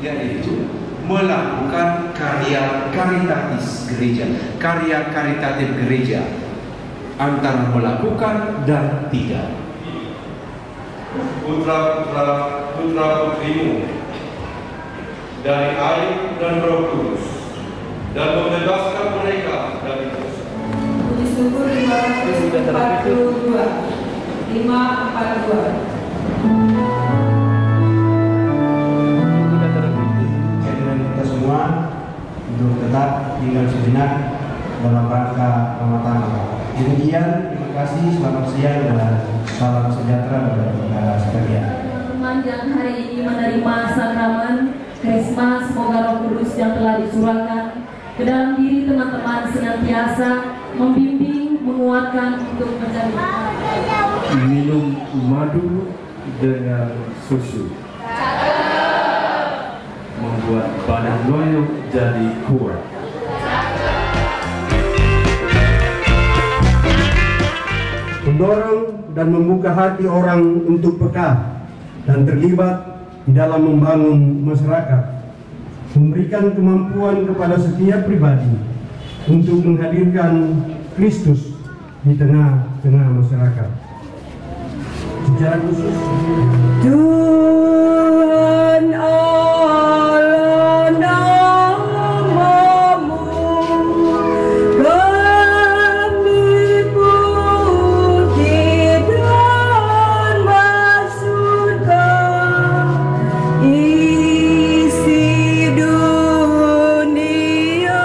yaitu melakukan karya karitatif gereja. Karya karitatif gereja antara melakukan dan tidak. Putra-putrimu dari air dan Roh Kudus, dan membebaskan mereka dari dosa. Puji syukur 542. 542. Kita semua untuk tetap tinggal sejenak dalam rangka Ramadan. Demikian, terima kasih, selamat siang dan salam sejahtera bagi kita sekalian. Teman yang hari ini menerima sakramen Krismas, semoga Roh Kudus yang telah dicurahkan ke dalam diri teman-teman senantiasa membimbing, menguatkan untuk menjadi minum madu dengan susu, membuat badan loyo jadi kuat. Mendorong dan membuka hati orang untuk peka dan terlibat di dalam membangun masyarakat, memberikan kemampuan kepada setiap pribadi untuk menghadirkan Kristus di tengah-tengah masyarakat. Secara khusus, Tuhan Allah namamu, kami puji dan maksudkan isi dunia.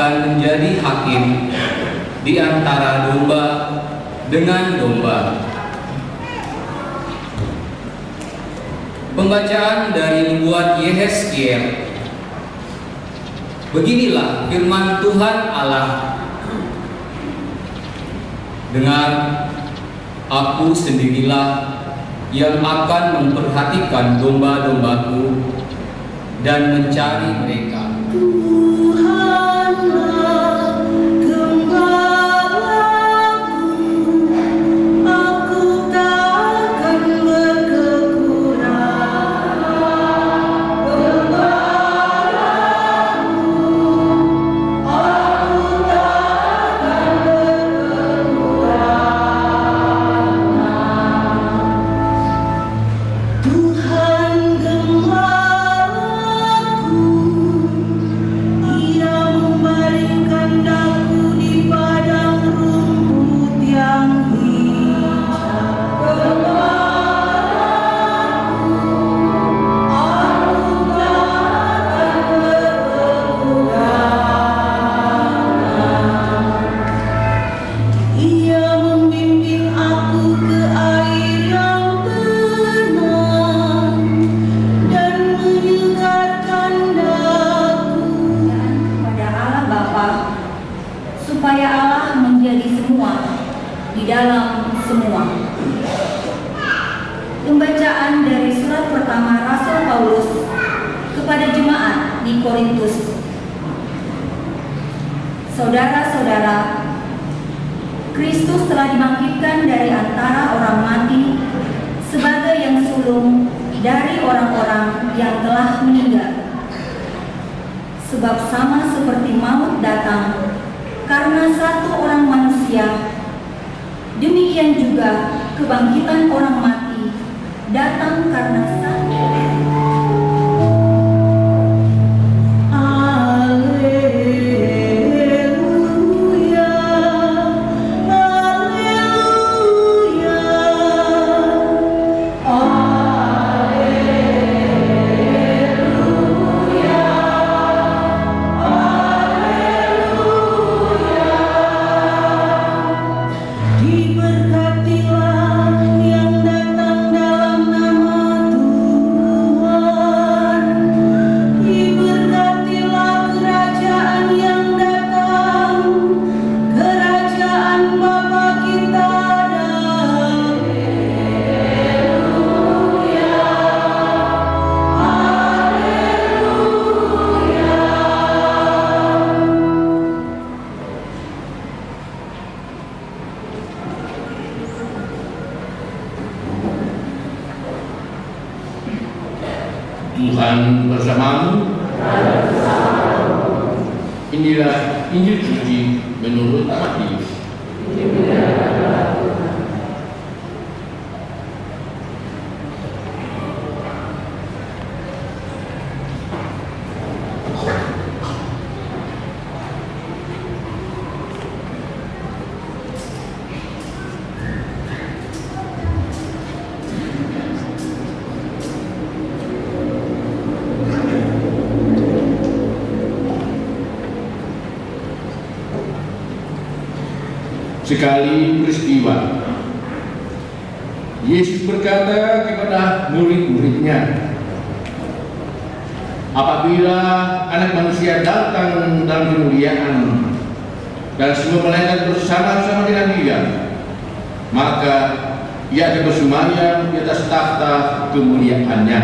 akan menjadi hakim di antara domba dengan domba. Pembacaan dari nubuat Yehezkiel. Beginilah firman Tuhan Allah. Dengar, aku sendirilah yang akan memperhatikan domba-dombaku dan mencari mereka. Tuhanlah gembalaku, aku takkan berkekurangan. Gembalaku, aku takkan berkekurangan. Tuhan gembalaku, Ia membaringkan daku di padang rumput yang hijau. Gembalaku, aku takkan berkekurangan. Ia membimbing aku ke air yang tenang dan menyegarkan daku. Kepada Allah Bapa, supaya Allah menjadi semua di dalam semua. Pembacaan dari surat pertama Rasul Paulus kepada jemaat di Korintus. Saudara-saudara, Kristus telah dibangkitkan dari antara orang mati sebagai yang sulung dari orang-orang yang telah meninggal. Sebab sama seperti maut datang karena satu orang manusia, demikian juga kebangkitan orang mati datang karena satu. Haleluya, haleluya, haleluya, haleluya. Diberkatilah yang datang dalam nama Tuhan. Diberkatilah kerajaan yang datang, kerajaan Bapa kita Daud. Haleluya, haleluya. Tuhan bersamamu. Inilah Injil suci menurut Matius. Sekali peristiwa, Yesus berkata kepada murid-muridnya, apabila Anak Manusia datang dalam kemuliaan dan semua malaikat bersama-sama dengan Dia, maka Ia akan bersemayam di atas tahta kemuliaannya.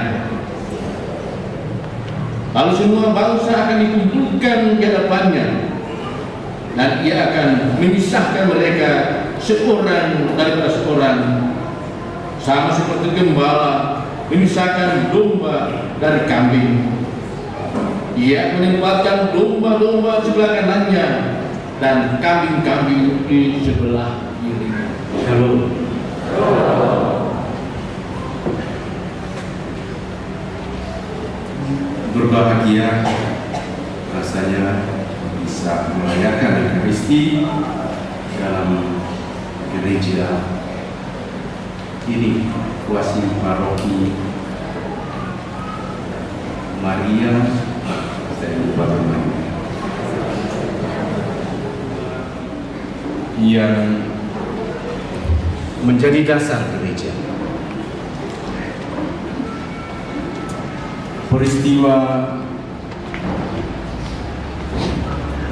Lalu semua bangsa akan dikumpulkan di hadapannya, dan Ia akan memisahkan mereka seorang daripada seorang, sama seperti gembala memisahkan domba dari kambing. Ia menempatkan domba-domba sebelah kanannya dan kambing-kambing di sebelah kirinya. Shalom. Berbahagia rasanya bisa merayakan Ekaristi dalam gereja ini, kuasi paroki Maria, saya lupa namanya, yang menjadi dasar gereja. Peristiwa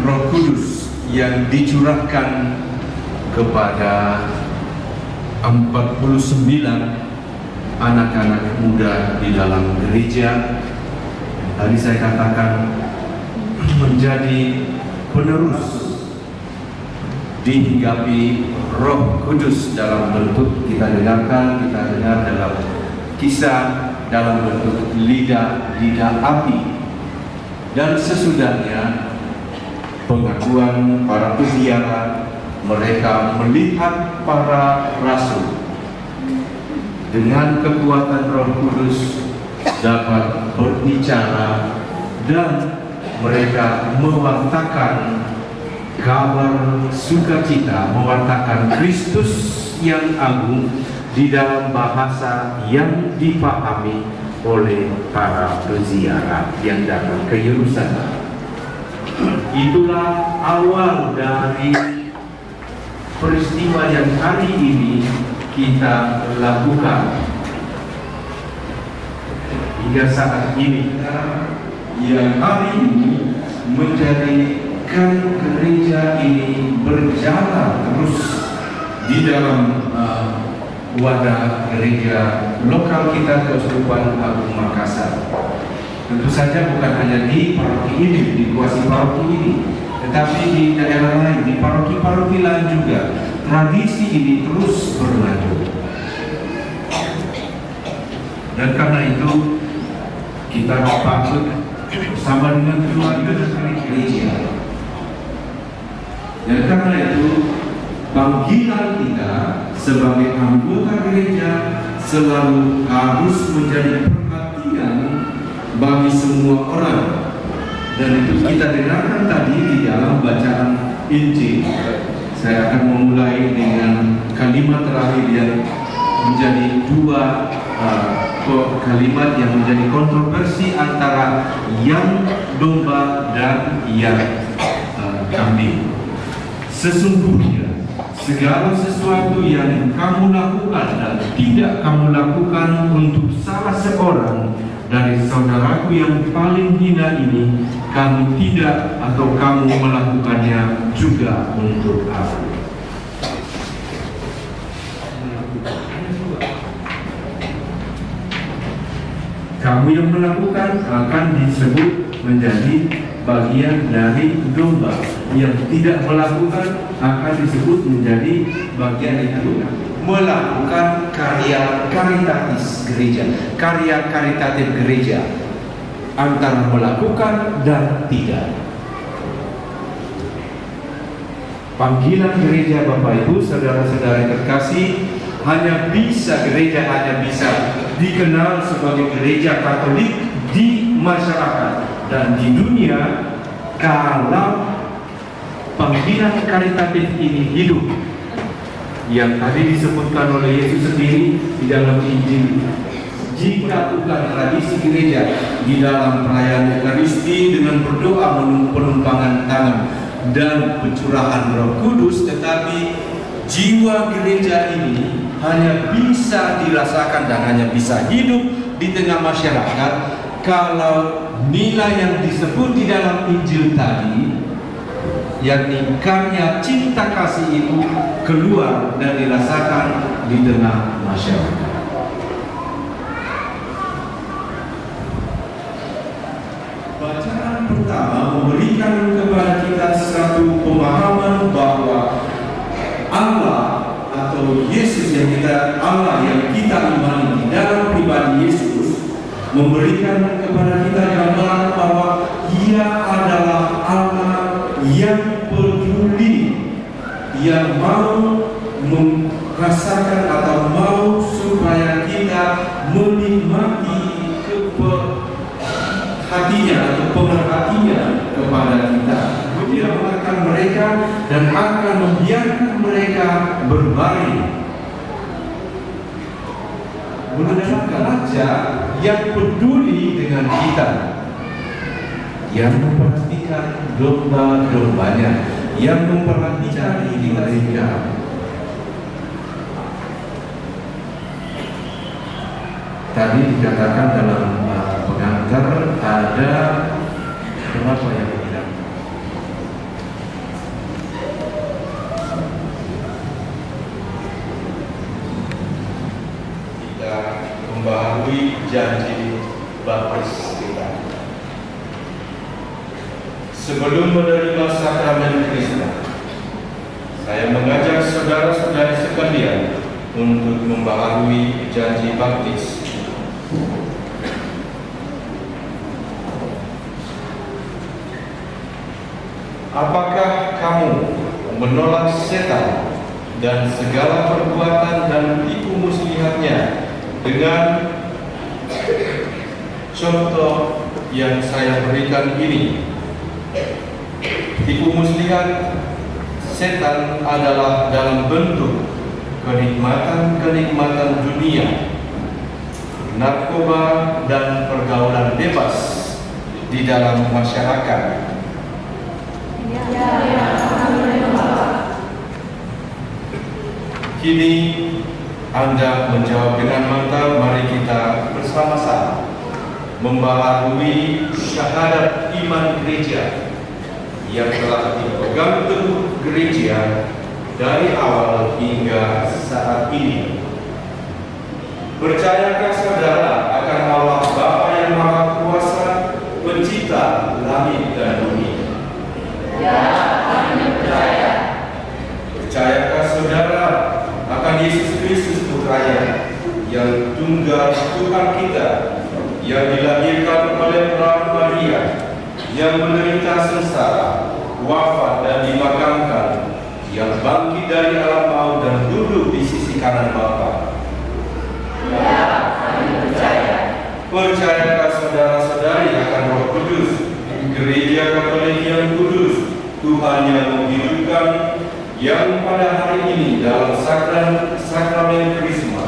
Roh Kudus yang dicurahkan kepada 49 anak-anak muda di dalam gereja, tadi saya katakan menjadi penerus dihinggapi Roh Kudus dalam bentuk kita dengar dalam kisah dalam bentuk lidah api, dan sesudahnya pengakuan para peziarah, mereka melihat para rasul dengan kekuatan Roh Kudus dapat berbicara dan mereka mewartakan kabar sukacita, mewartakan Kristus yang agung di dalam bahasa yang dipahami oleh para peziarah yang datang ke Yerusalem. Itulah awal dari peristiwa yang hari ini kita lakukan hingga saat ini, yang hari ini menjadikan gereja ini berjalan terus di dalam wadah gereja lokal kita, Keuskupan Agung Makassar. Tentu saja bukan hanya di paroki ini, di kuasi paroki ini, tetapi di daerah lain, di paroki-paroki lain juga, tradisi ini terus berlanjut. Dan karena itu kita patut bersama dengan keluarga dari gereja. Dan karena itu panggilan kita sebagai anggota gereja selalu harus menjadi perhatian bagi semua orang. Dan itu kita dengarkan tadi di dalam bacaan Injil. Saya akan memulai dengan kalimat terakhir yang menjadi dua kalimat yang menjadi kontroversi antara yang domba dan yang kambing. Sesungguhnya segala sesuatu yang kamu lakukan dan tidak kamu lakukan untuk salah seorang dari saudaraku yang paling hina ini, kamu tidak atau kamu melakukannya juga untuk aku. Kamu yang melakukan akan disebut menjadi bagian dari domba. Yang tidak melakukan akan disebut menjadi bagian itu melakukan karya karitatis gereja, karya karitatif gereja, antara melakukan dan tidak. Panggilan gereja, Bapak Ibu, saudara-saudara terkasih, gereja hanya bisa dikenal sebagai gereja Katolik di masyarakat dan di dunia kalau panggilan karitatif ini hidup, yang tadi disebutkan oleh Yesus sendiri di dalam Injil. Jika bukan tradisi gereja di dalam perayaan Ekaristi dengan berdoa, penumpangan tangan dan pencurahan Roh Kudus, tetapi jiwa gereja ini hanya bisa dirasakan dan hanya bisa hidup di tengah masyarakat kalau nilai yang disebut di dalam Injil tadi, yakni karya cinta kasih itu keluar dan dirasakan di tengah masyarakat. Bacaan pertama memberikan kepada kita satu pemahaman bahwa Allah atau Yesus yang kita imani di dalam pribadi Yesus memberikan kepada kita gambaran bahwa Ia adalah Allah yang peduli, yang mau merasakan atau mau supaya kita menikmati hatinya atau pemerhatiannya kepada kita. Dia mengatakan mereka dan akan membiarkan mereka berbaring. Menunjukkan Raja yang peduli dengan kita, yang memperhatikan domba-dombanya, yang mempelajari mereka. Tadi dikatakan dalam pengantar ada berapa yang bilang? Kita membaharui janji baptis kita. Sebelum menerima sakramen Krisma, saya mengajak saudara-saudari sekalian untuk membaharui janji baptis. Apakah kamu menolak setan dan segala perbuatan dan tipu muslihatnya dengan contoh yang saya berikan ini? Tipu muslihat setan adalah dalam bentuk kenikmatan-kenikmatan dunia, narkoba dan pergaulan bebas di dalam masyarakat. Kini Anda menjawab dengan mantap. Mari kita bersama-sama membaharui syahadat iman gereja yang telah dipegang teguh gereja dari awal hingga saat ini. Percayakah saudara akan Allah Bapa yang Maha Kuasa, Pencipta langit dan bumi? Ya, kami percaya. Percayakah saudara akan Yesus Kristus Putranya yang tunggal Tuhan kita, yang dilahirkan oleh Perahu Maria, yang menderita sengsara, wafat dan dimakamkan, yang bangkit dari alam maut dan duduk di sisi kanan Bapa? Ya, kami percaya. Percayakah saudara-saudari akan Roh Kudus, Gereja Katolik yang kudus, Tuhan yang menghidupkan, yang pada hari ini dalam sakramen Krisma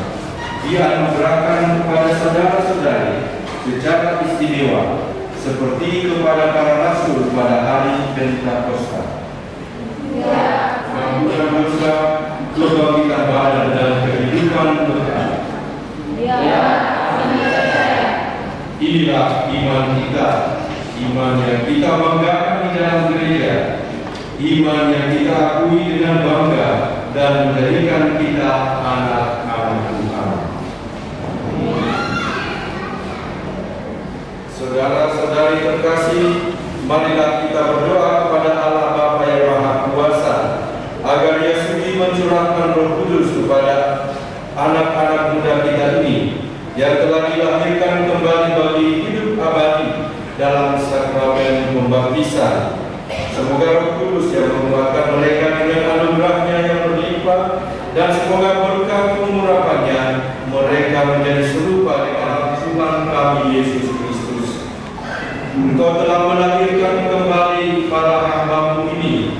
dianugerahkan kepada saudara-saudari secara istimewa, seperti kepada para rasul pada hari Pentakosta. Ya, Mengampuni dosa, kebangkitan badan dan kehidupan kekal. ya, kami percaya. Inilah iman kita, iman yang kita banggakan di dalam gereja, iman yang kita akui dengan bangga dan menjadikan kita anak-anak Tuhan. Saudara-saudari terkasih, marilah kita berdoa kepada Allah Bapa yang Maha Kuasa agar Ia sudi mencurahkan Roh Kudus kepada anak-anak muda kita ini yang telah dilahirkan kembali bagi hidup abadi dalam sakramen pembaptisan. Semoga Roh Kudus yang menguatkan mereka dengan anugerahnya yang berlimpah, dan semoga berkat pengurapannya mereka menjadi serupa dengan Tuhan kami Yesus Kristus. Engkau telah melahirkan kembali para hamba-Mu ini,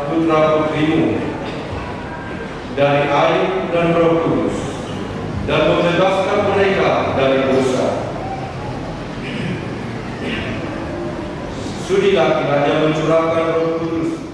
putra-putrimu, dari air dan Roh Kudus, dan membebaskan mereka dari dosa. Sudilah kiranya mencurahkan Roh Kudus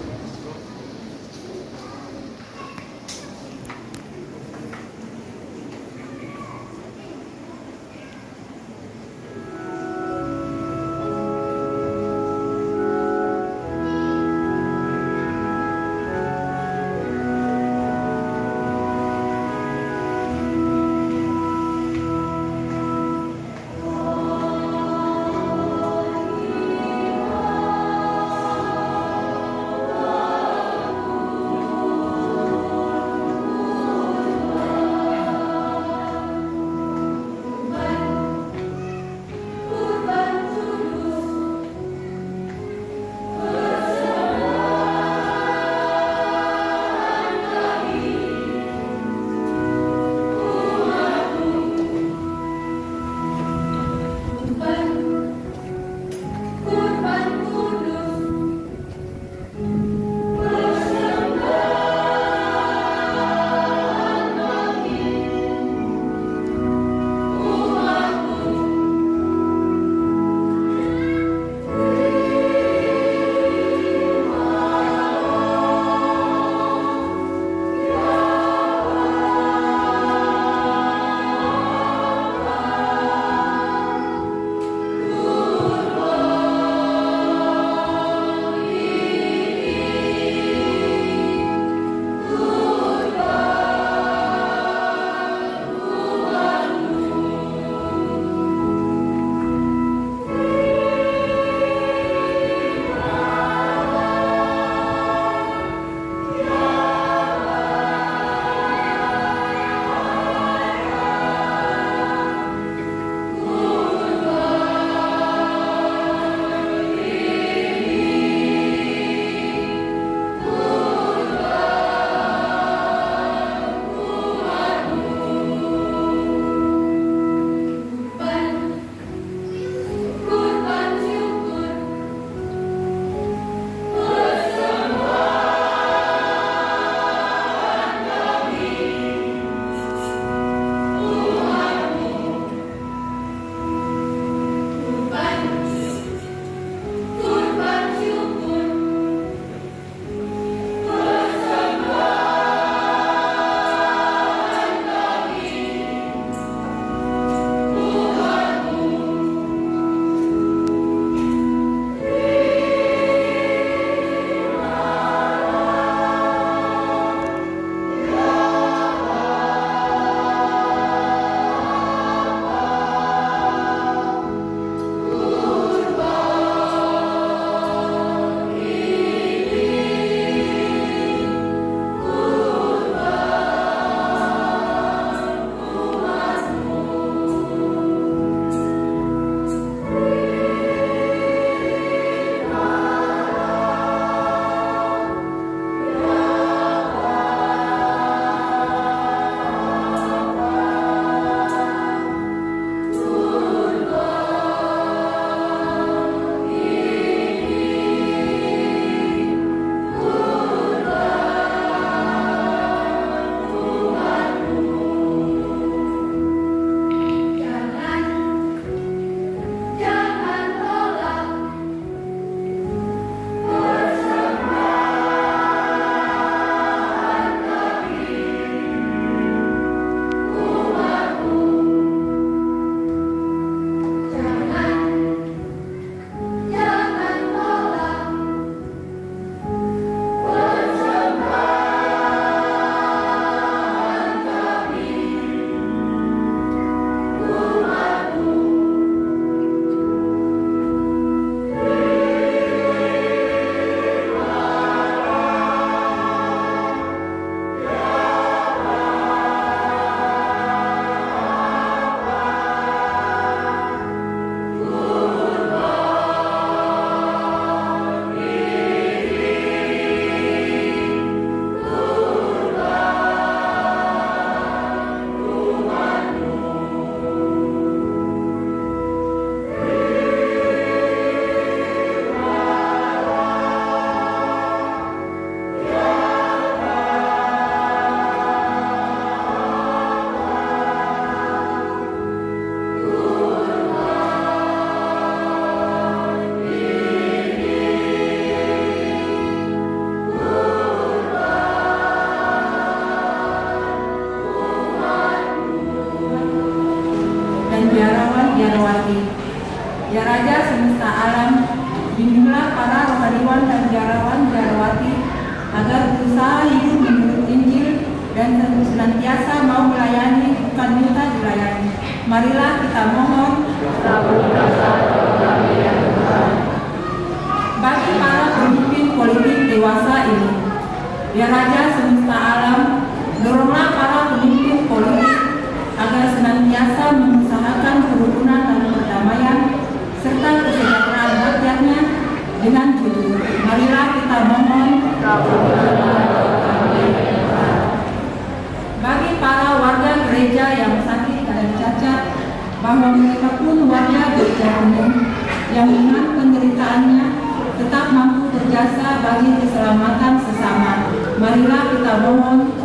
Megawati. Ya Raja semesta alam, bimbinglah para rohaniwan dan biarawan-biarawati agar berusaha hidup menurut Injil dan senantiasa mau melayani, bukan minta dilayani. Marilah kita mohon. Bagi para pemimpin politik dewasa ini, ya Raja semesta alam, doronglah para pemimpin politik agar senantiasa mengusahakan kerukunan dan perdamaian serta kesejahteraan rakyatnya dengan jujur. Marilah kita mohon. Bagi para warga gereja yang sakit dan cacat, bahwa mereka pun warga gereja umum yang dengan penderitaannya tetap mampu berjasa bagi keselamatan sesama. Marilah kita mohon.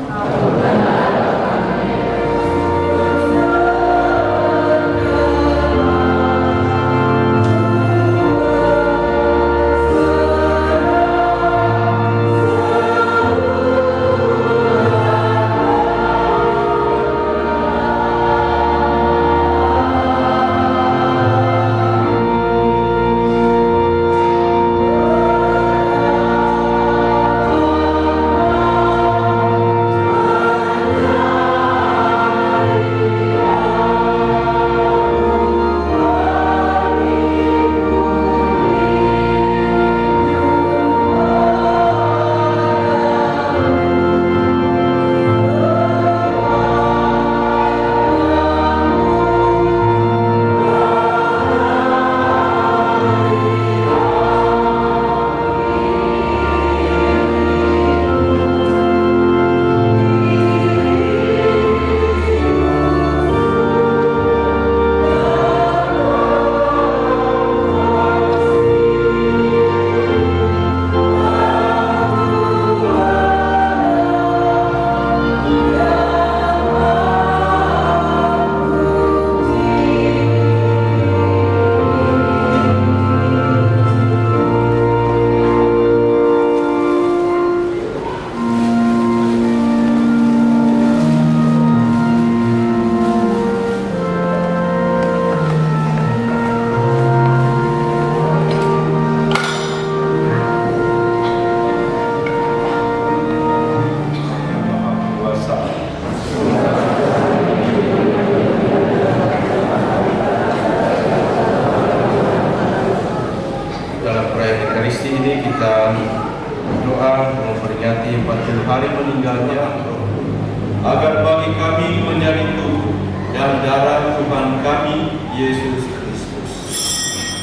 agar bagi kami menjadi tubuh dan darah Tuhan kami Yesus Kristus.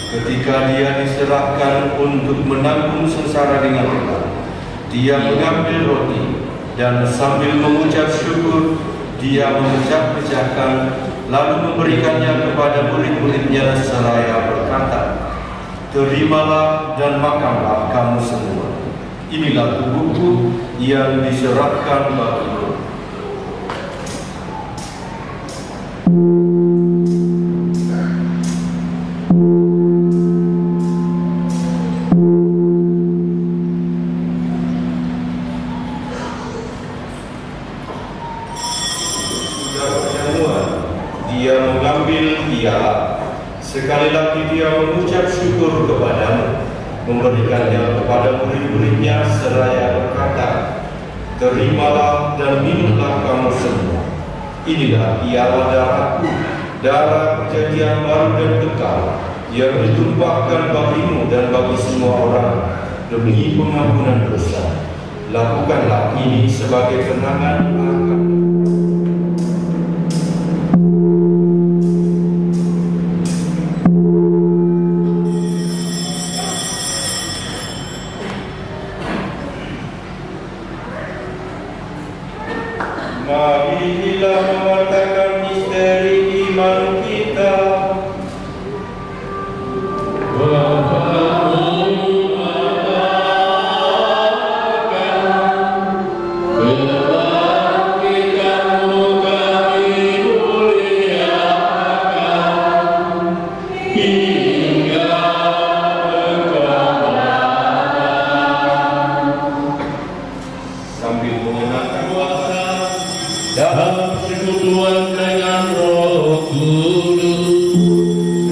Ketika Dia diserahkan untuk menanggung sengsara dengan berat, Dia mengambil roti dan sambil mengucap syukur, Dia memecah-pecahkan lalu memberikannya kepada murid-muridnya seraya berkata, "Terimalah dan makanlah kamu semua. Inilah tubuhku yang diserahkan bagimu." Dia mengambil piala. Sekali lagi Dia mengucap syukur kepadamu, memberikannya kepada murid-muridnya seraya berkata, "Terimalah dan minumlah kamu semua. Inilah piala darahku, darah perjanjian baru dan kekal, yang ditumpahkan bagimu dan bagi semua orang demi pengampunan dosa. Lakukanlah ini sebagai kenangan akan." Marilah mewartakan misteri iman kita. Sambil mengenakan puasa dalam persekutuan dengan Roh Kudus.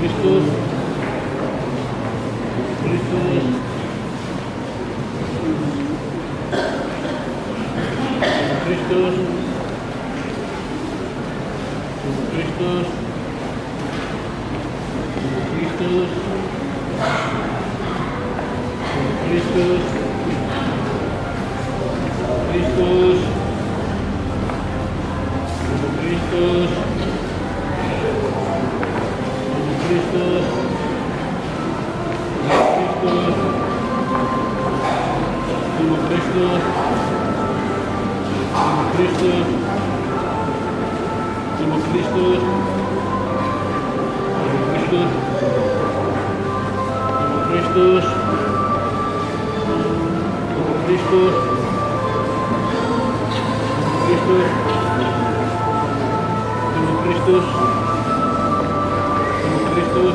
Kristus, Kristus, Kristus, Kristus, Kristus, Kristus, Kristus, Kristus, Kristus, Kristus, Kristus, Kristus, Kristus, Kristus, Kristus, Kristus, Kristus,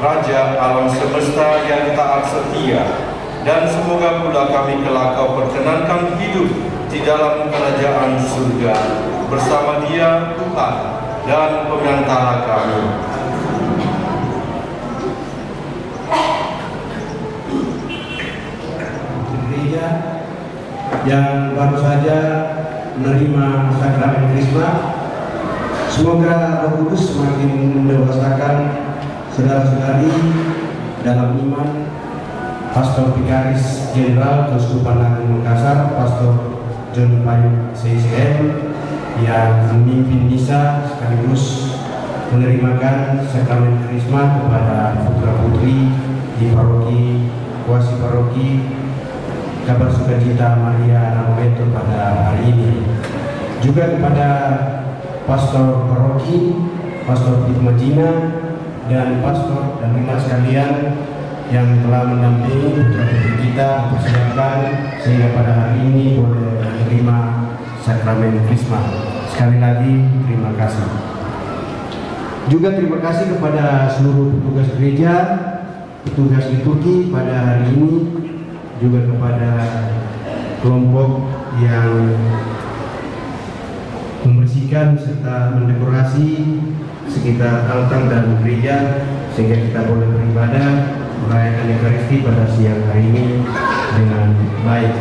Raja alam semesta yang taat setia, dan semoga pula kami kelak Kau perkenankan hidup di dalam kerajaan surga bersama Dia Tuhan dan pengantara kami. yang baru saja menerima sakramen Krisma. Semoga Roh Kudus semakin mendewasakan saudara-saudari dalam iman. Pastor Vikaris Jenderal Keuskupan Agung Makassar, Pastor John Payung CCM, yang memimpin misa sekaligus menerimakan sakramen Krisma kepada putra-putri di paroki Kuasi Paroki Kabar Sukacita Maria Naraweto pada hari ini. Juga kepada Pastor Paroki, Pastor Hikmajina, dan Pastor dan Imas sekalian yang telah mendampingi putra-putri kita mempersiapkan sehingga pada hari ini boleh menerima sakramen Krisma. Sekali lagi terima kasih. Juga terima kasih kepada seluruh petugas gereja, petugas liturgi pada hari ini, juga kepada kelompok yang membersihkan serta mendekorasi sekitar altar dan gereja sehingga kita boleh beribadah merayakan Ekaristi pada siang hari ini dengan baik.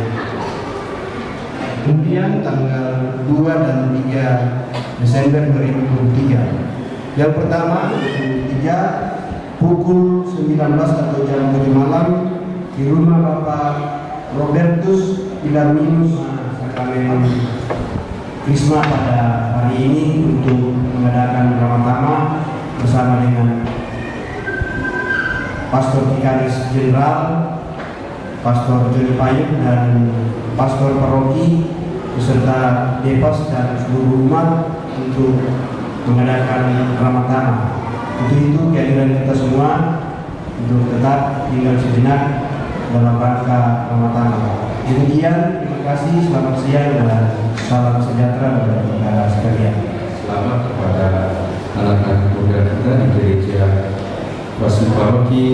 Kemudian tanggal 2 dan 3 Desember 2023. Yang pertama 3 pukul 19 atau jam 7 malam di rumah Bapak Robertus Pilarminus sakramen Krisma pada hari ini untuk mengadakan drama bersama dengan Pastor Vikaris Jenderal, Pastor John Payung, dan Pastor Paroki beserta Depas dan seluruh umat untuk mengadakan drama. Untuk itu kehadiran kita semua untuk tetap tinggal sejenak dalam rangka drama. Demikian, terima kasih, selamat siang dan salam sejahtera bagi kita sekalian. Selamat kepada anak-anak muda kita di gereja Kuasi Paroki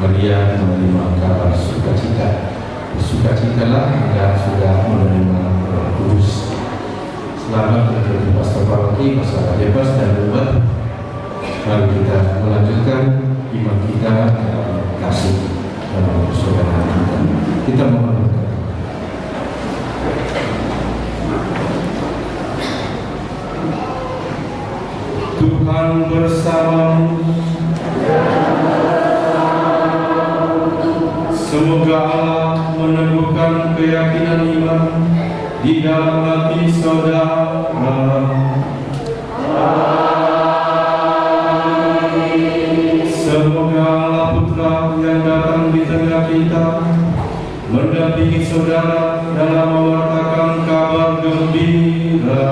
Maria menerima kabar sukacita. Bersukacitalah yang sudah menerima Roh Kudus. Selamat untuk Pastor Paroki, Pastor Bebas dan umat. Mari kita melanjutkan iman kita dalam kasih dalam persaudaraan kita. Kita mohon berkat. Tuhan bersamamu. Semoga Allah meneguhkan keyakinan iman di dalam hati saudara. Semoga Allah Putra yang datang di tengah kita mendampingi saudara dalam mewartakan kabar gembira.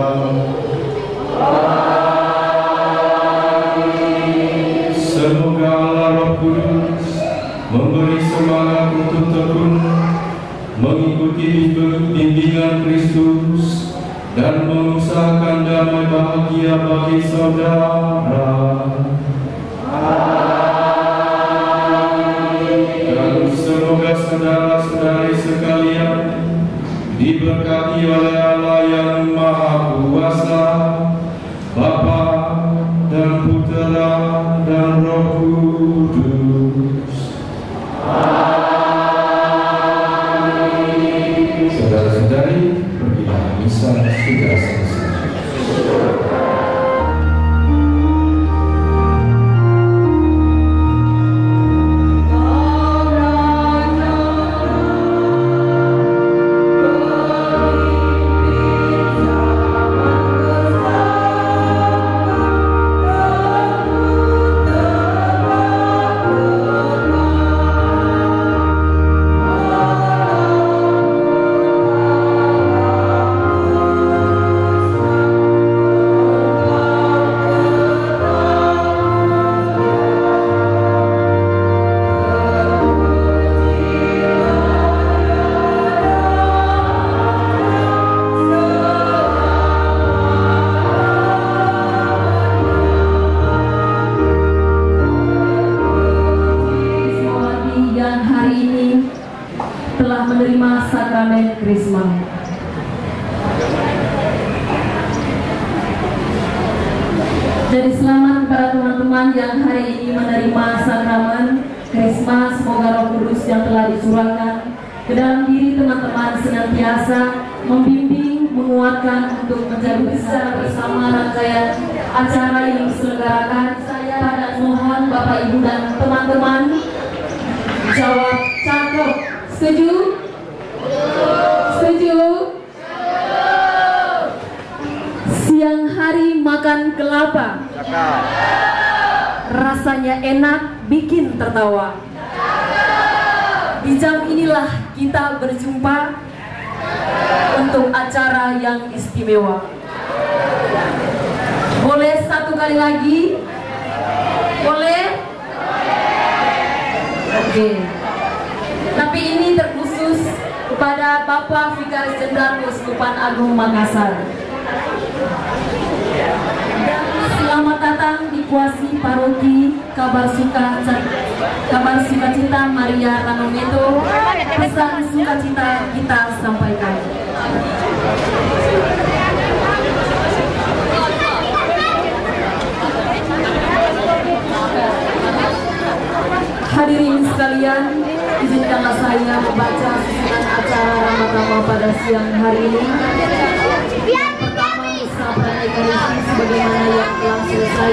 Semoga Allah Roh Kudus memberi semangat untuk tekun mengikuti bimbingan Kristus dan mengusahakan damai bahagia bagi saudara. Dan semoga saudara-saudari sekalian diberkati oleh Allah yang Maha Kuasa, Bapa dan Putera dan Roh Kudus. Saudara-saudari, pergilah misa sudah selesai. Krisma. Jadi selamat kepada teman-teman yang hari ini menerima sakramen Krisma. Semoga Roh Kudus yang telah dicurahkan ke dalam diri teman-teman senantiasa membimbing, menguatkan untuk menjadi secara bersama rangkaian acara yang diselenggarakan. Saya mohon Bapak Ibu dan teman-teman jawab cakep. Setuju? Setuju? Siang hari makan kelapa, rasanya enak, bikin tertawa. Di jam inilah kita berjumpa untuk acara yang istimewa. Boleh satu kali lagi? Boleh? Oke. Tapi ini terkhusus kepada Bapak Vikaris Jenderal Keuskupan Agung Makassar. Dan selamat datang di Kuasi Paroki Kabar Sukacita Maria Ranometo. Pesan sukacita kita sampaikan. Hadirin sekalian, izinkanlah saya membaca susunan acara Rama-Rama pada siang hari ini. Yang pertama, misa Pranayakaristi sebagaimana yang telah selesai.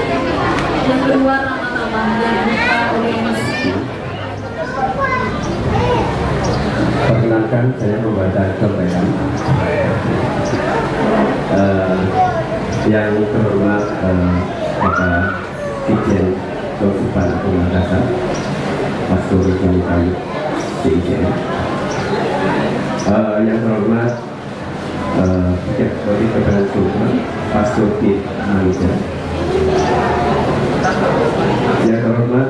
Yang kedua, Rama-Rama yang dibuka oleh misi. Perkenalkan, saya membaca contekan. Yang terhormat Bapak Dirjen Keuskupan Agung Makassar, Pastor Junikai CICM. Yang terhormat Ketua Kepentingan Sultan Pastor T. Malaysia. Yang terhormat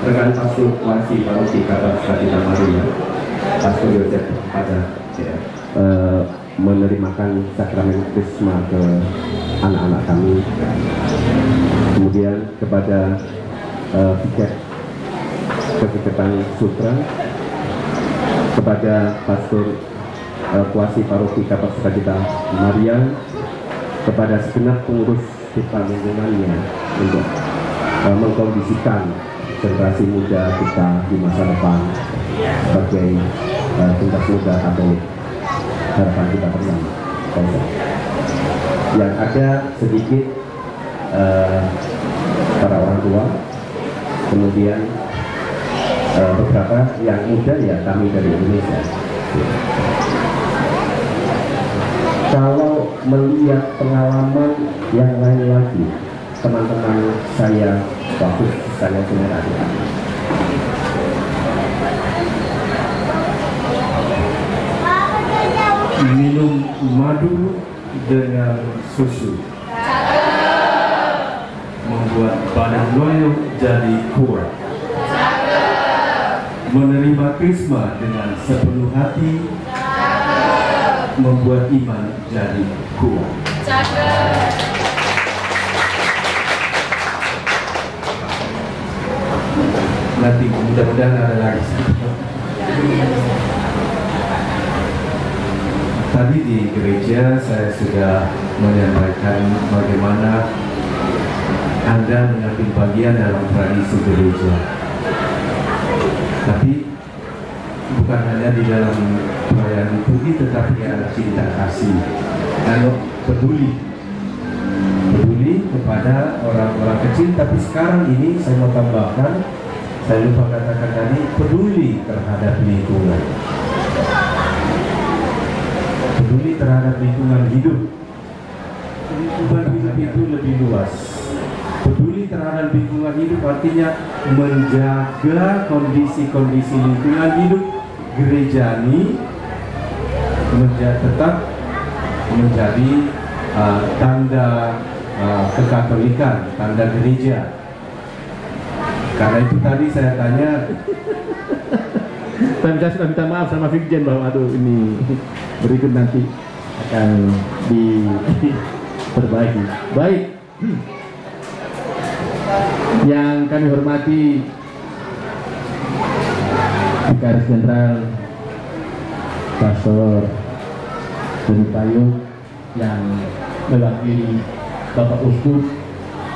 rekan Pastor Kuasi Paroki Kabar Sukacita Maria, Pastor Yosef pada menerimakan sakramen Krisma ke anak-anak kami. Kemudian kepada Kepikiran Sutra, kepada Pastor Kuasi Paroki Kabar Sukacita Maria, kepada segenap pengurus kita lingkungannya untuk mengkondisikan generasi muda kita di masa depan sebagai generasi muda Katolik, harapan kita bersama. Yang ada sedikit para orang tua, kemudian beberapa yang muda ya kami dari Indonesia. Kalau melihat pengalaman yang lain lagi, teman-teman saya waktu saya punya adik, minum madu dengan susu membuat badan loyo jadi kuat, menerima krisma dengan sepenuh hati membuat iman jadi kuat. Nanti mudah-mudahan ada lagi. Tadi di gereja saya sudah menyampaikan bagaimana Anda mengambil bagian dalam tradisi gereja. Tapi bukan hanya di dalam perayaan liturgi, tetapi ada cinta kasih. Kalau peduli kepada orang-orang kecil. Tapi sekarang ini saya mau tambahkan, saya lupa katakan tadi, peduli terhadap lingkungan. Peduli terhadap lingkungan hidup. Lingkungan hidup itu lebih luas. Peduli terhadap lingkungan hidup artinya menjaga kondisi-kondisi lingkungan hidup gereja ini tetap menjadi tanda kekatolikan, tanda gereja. Karena itu tadi saya tanya, saya sudah minta maaf sama Vikjen bahwa aduh ini berikut nanti akan diperbaiki. Baik, yang kami hormati Vikaris Jenderal Pastor Junikai yang mewakili Bapak Uskup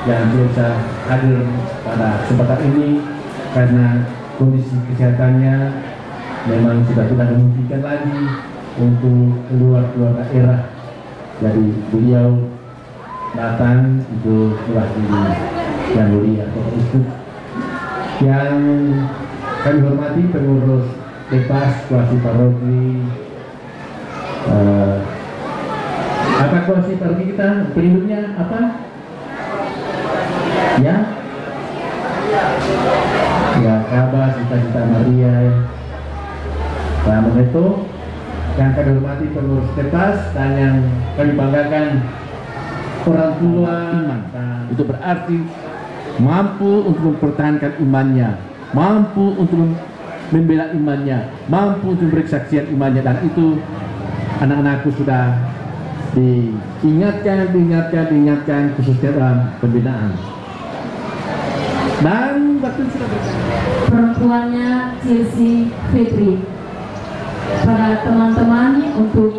yang biasa hadir pada kesempatan ini karena kondisi kesehatannya memang sudah tidak memungkinkan lagi untuk keluar daerah. Jadi beliau datang untuk mewakili yang mulia itu. Yang kami hormati pengurus bebas kuasi paroki. Apa kuasi paroki kita? Penduduknya apa? Ya? Ya, Kabas, Cita Maria. Nah, itu yang kami hormati pengurus bebas dan yang kami banggakan orang tua iman. Itu berarti mampu untuk mempertahankan imannya, mampu untuk membela imannya, mampu untuk berkesaksian imannya, dan itu anak-anakku sudah diingatkan khususnya dalam pembinaan. Dan waktu sudah perempuannya Chelsea Fitri. Para teman-teman untuk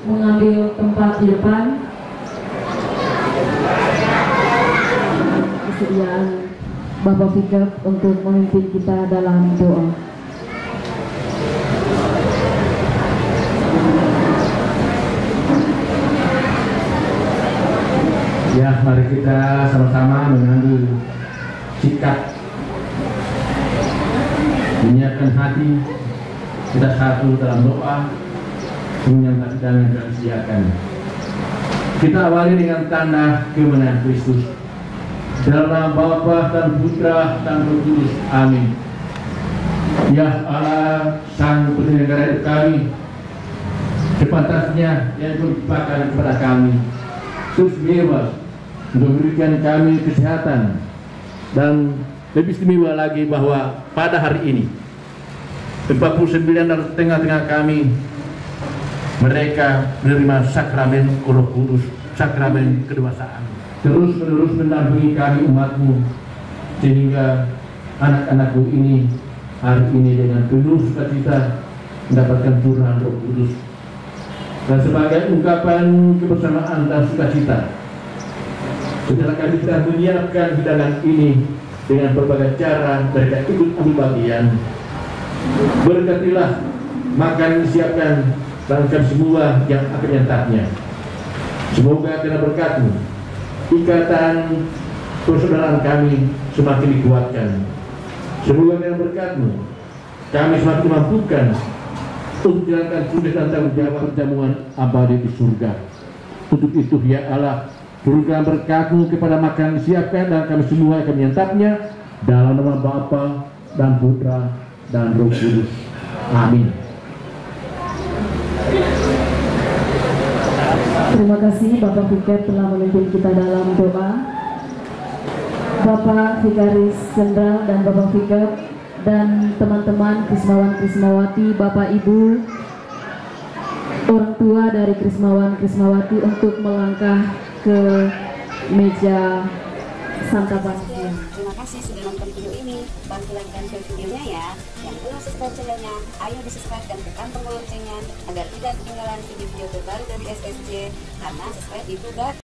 mengambil tempat di depan. Kesediaan Bapak Fikar untuk memimpin kita dalam doa. Ya, mari kita sama-sama mengambil sikap, menyiapkan hati kita satu dalam doa, menyambut dan disediakan. Kita awali dengan tanda kemenangan Kristus. Dalam nama Bapa dan Putra dan Roh Kudus. Amin. Ya Allah, Sang Penyelenggara hidup kami, sepantasnya yang dilimpahkan kepada kami terus bebas untuk memberikan kami kesehatan, dan lebih istimewa lagi bahwa pada hari ini 49 dari tengah-tengah kami mereka menerima sakramen Roh Kudus, sakramen kedewasaan, terus menerus mendampingi kami umatmu, sehingga anak-anakku ini hari ini dengan penuh sukacita mendapatkan curahan Roh Kudus. Dan sebagai ungkapan kebersamaan dan sukacita, setelah kami sudah menyiapkan hidangan ini dengan berbagai cara mereka ikut ambil bagian, berkatilah makan disiapkan dan kami semua yang akan menyantapnya. Semoga karena berkat-Mu ikatan persaudaraan kami semakin dikuatkan. Semoga dengan berkat-Mu kami semakin dimampukan untuk menjalankan tugas dan tanggung jawab perjamuan abadi di surga. Untuk itu ya Allah, turunkan berkat-Mu kepada makanan disiapkan dan kami semua akan menyantapnya dalam nama Bapa dan Putra dan Roh Kudus. Amin. Terima kasih Bapak Fikar telah memimpin kita dalam doa. Bapak Vikaris Jenderal dan Bapak Fikar dan teman-teman Krismawan-Krismawati, Bapak Ibu, orang tua dari Krismawan-Krismawati untuk melangkah ke meja santapan. Terima kasih sudah nonton video ini. Bantu like dan share videonya ya. Yang belum subscribe channelnya, ayo di subscribe dan tekan tombol loncengnya agar tidak ketinggalan video-video terbaru dari SSJ. Karena subscribe itu gratis.